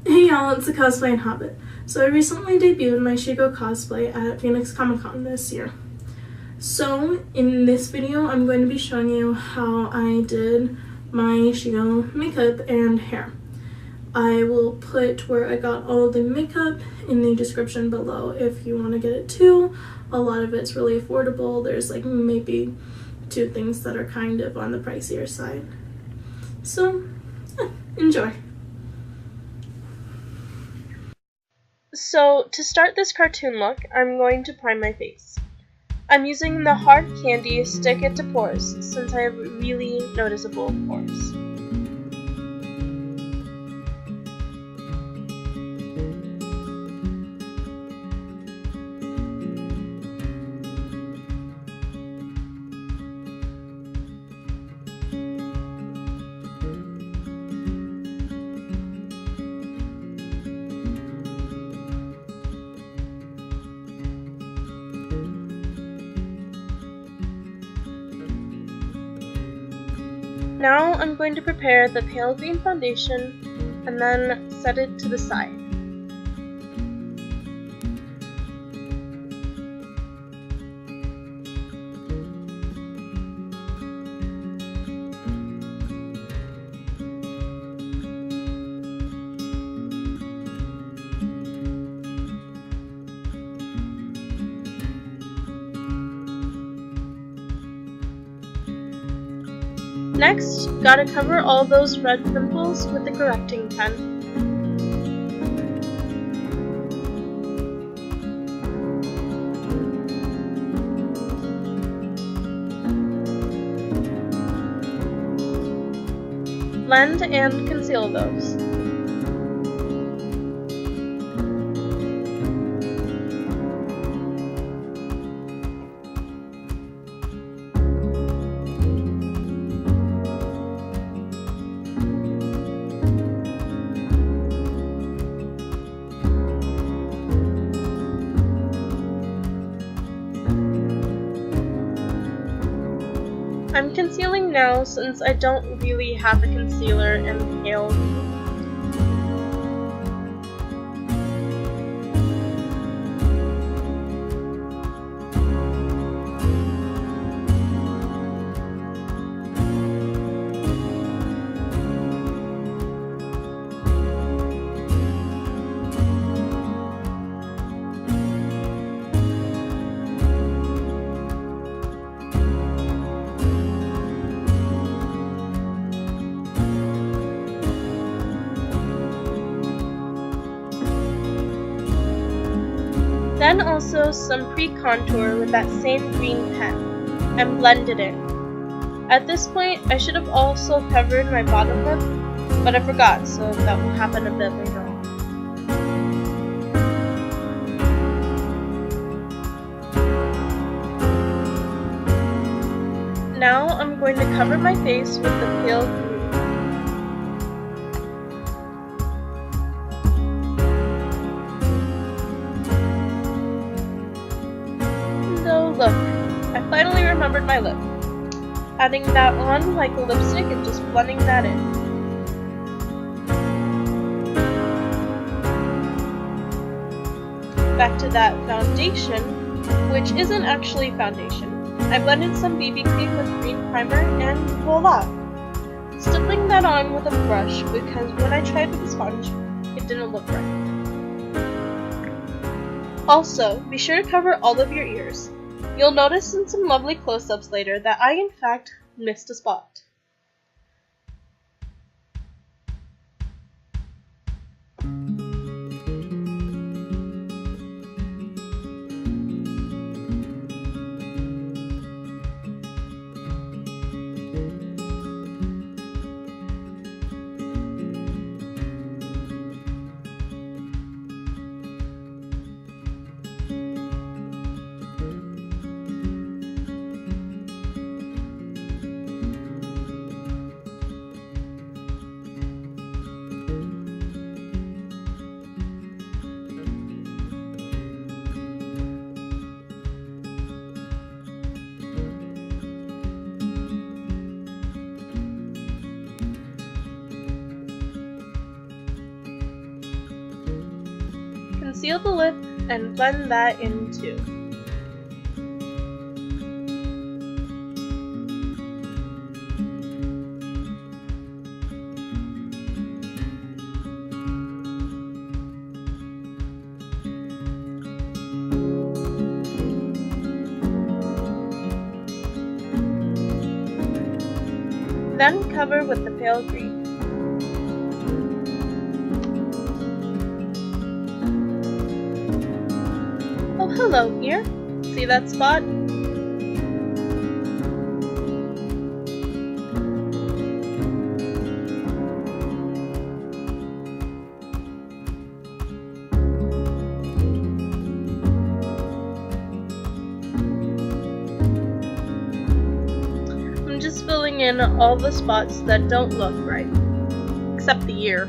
Hey y'all, it's the Cosplay and Hobbit. So I recently debuted my Shego cosplay at Phoenix Comic Con this year. So in this video, I'm going to be showing you how I did my Shego makeup and hair. I will put where I got all of the makeup in the description below if you want to get it too. A lot of it's really affordable. There's like maybe 2 things that are kind of on the pricier side. So, enjoy. So, to start this cartoon look, I'm going to prime my face. I'm using the Hard Candy Stick It to Pores since I have really noticeable pores. Now I'm going to prepare the pale green foundation and then set it to the side. Next, gotta cover all those red pimples with the correcting pen. Blend and conceal those. I'm concealing now since I don't really have a concealer in pale green. Then also some pre-contour with that same green pen, and blend it in. At this point, I should have also covered my bottom lip, but I forgot, so that will happen a bit later on. Now I'm going to cover my face with the pale green. Look, I finally remembered my lip. Adding that on like a lipstick and just blending that in. Back to that foundation, which isn't actually foundation. I blended some BB cream with green primer and voila! Stippling that on with a brush because when I tried with a sponge, it didn't look right. Also, be sure to cover all of your ears. You'll notice in some lovely close-ups later that I in fact missed a spot. conceal the lip and blend that in too. Then cover with the pale green. Oh, hello, ear. See that spot? I'm just filling in all the spots that don't look right, except the ear.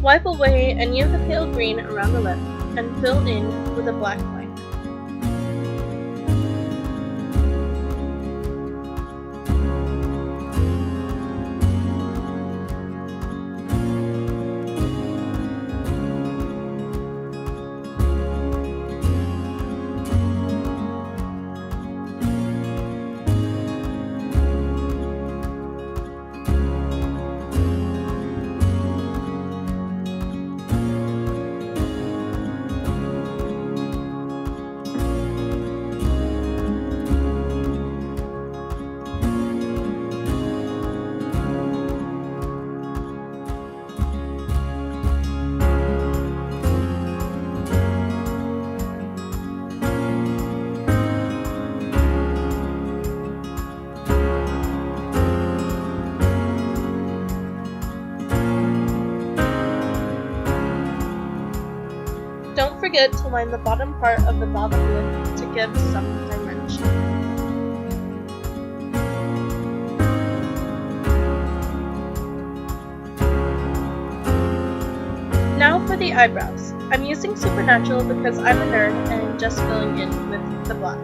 Wipe away any of the pale green around the lip and fill in with a black line. Don't forget to line the bottom part of the bottom lip to give some dimension. Now for the eyebrows. I'm using Supernatural because I'm a nerd and I'm just filling in with the black.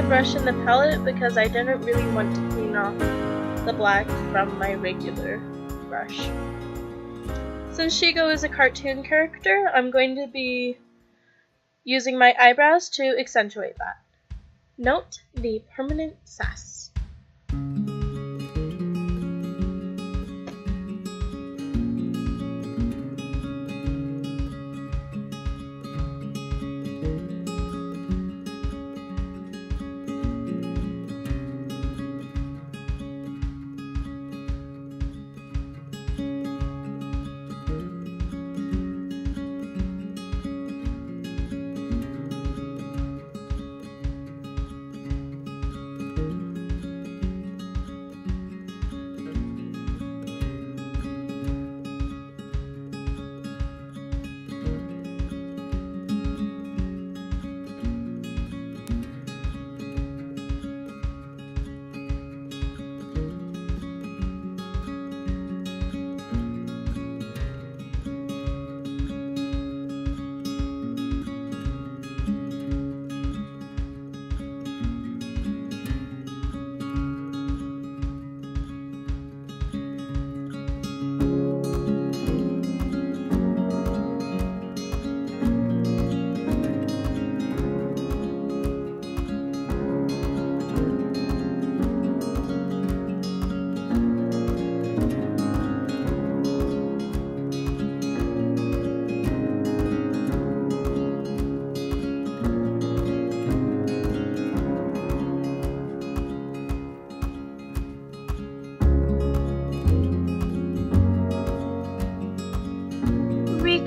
Brush in the palette because I didn't really want to clean off the black from my regular brush. Since Shego is a cartoon character, I'm going to be using my eyebrows to accentuate that. Note the permanent sass.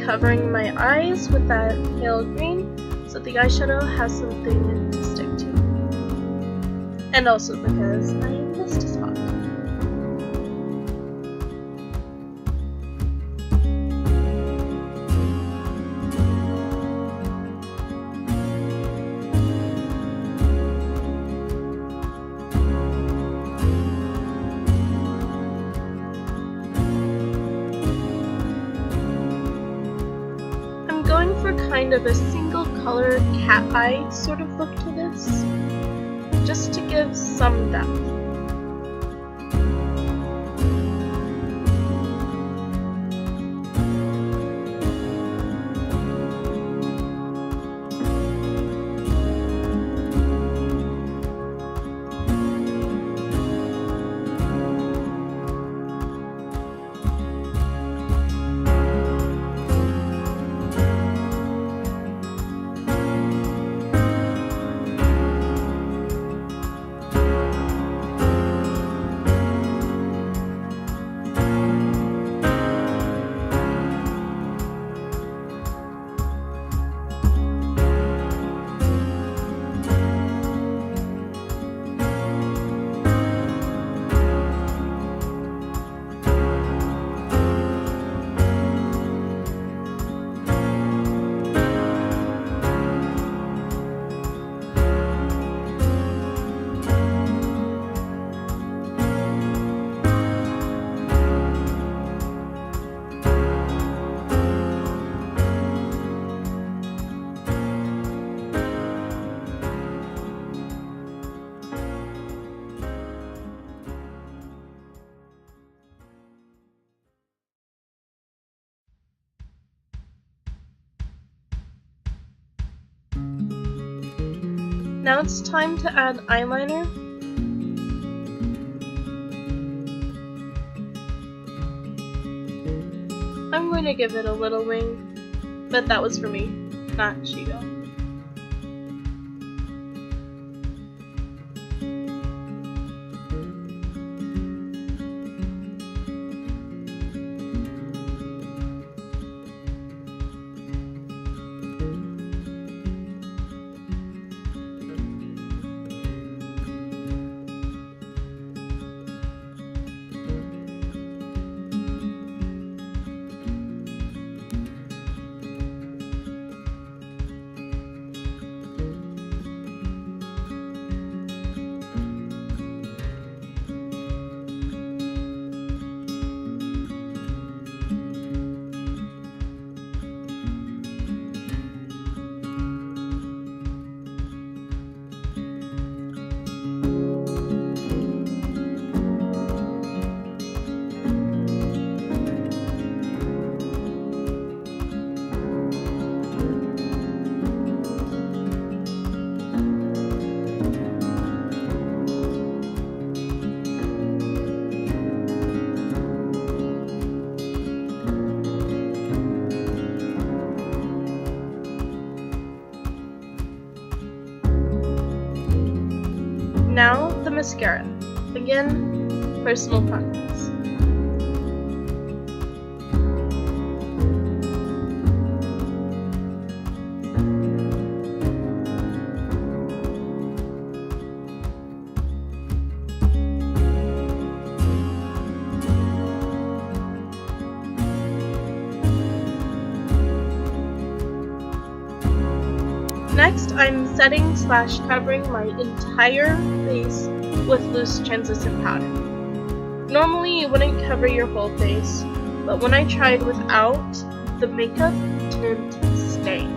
Covering my eyes with that pale green so the eyeshadow has something to stick to. And also because I missed a spot. more kind of a single color cat eye sort of look to this, just to give some depth. Now it's time to add eyeliner. I'm going to give it a little wing, but that was for me, not Shego. Now the mascara. Again, personal preference. Next, I'm setting / covering my entire face with loose translucent powder. Normally you wouldn't cover your whole face, but when I tried without, the makeup didn't stay.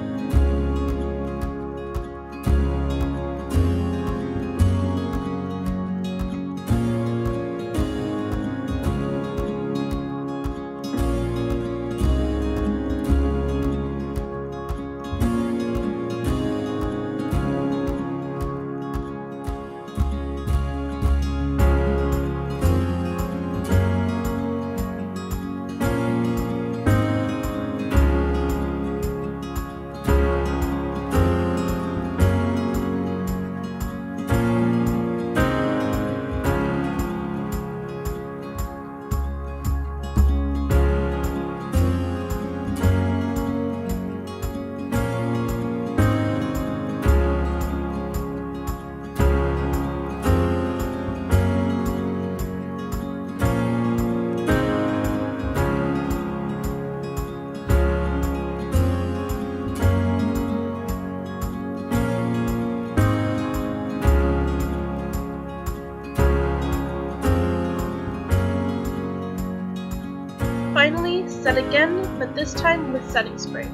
Finally, set again, but this time with setting spray.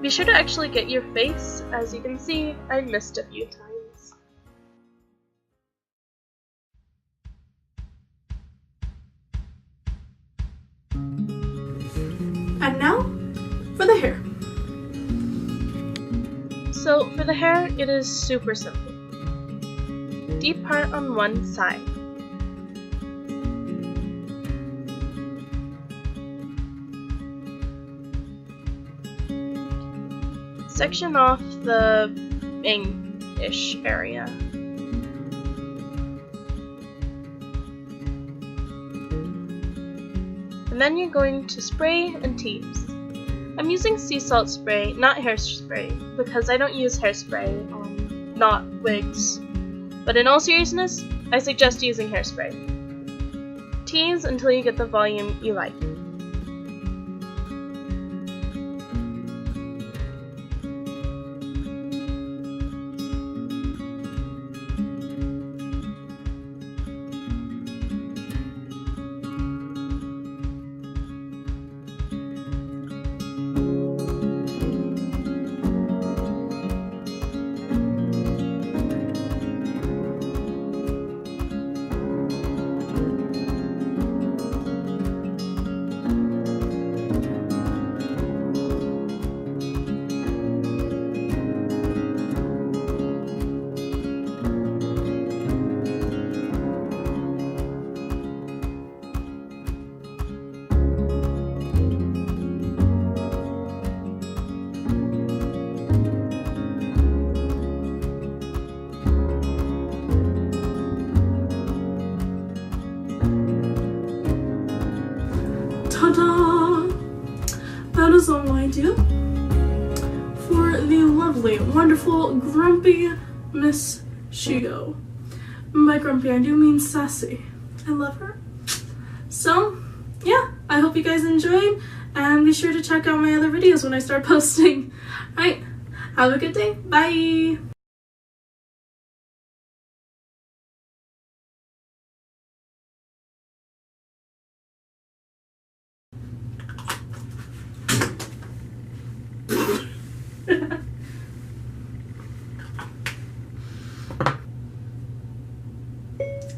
Be sure to actually get your face. As you can see, I missed a few times. And now, for the hair. So for the hair, it is super simple. Deep part on one side. Section off the bang-ish area. And then you're going to spray and tease. I'm using sea salt spray, not hairspray, because I don't use hairspray on not wigs. But in all seriousness, I suggest using hairspray. Tease until you get the volume you like. Ta-da! That is all I do for the lovely, wonderful, grumpy Miss Shego. By grumpy, I do mean sassy. I love her. So, yeah, I hope you guys enjoyed, and be sure to check out my other videos when I start posting. Alright, have a good day. Bye!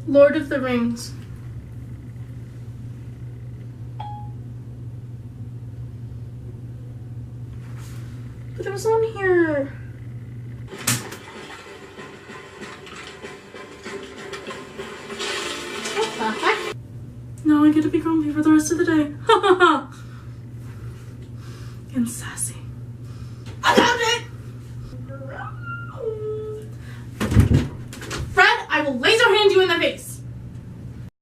Lord of the Rings. But it was on here. What the heck? Now I get to be grumpy for the rest of the day. Ha ha ha! And sassy. I found it! Fred, I will laser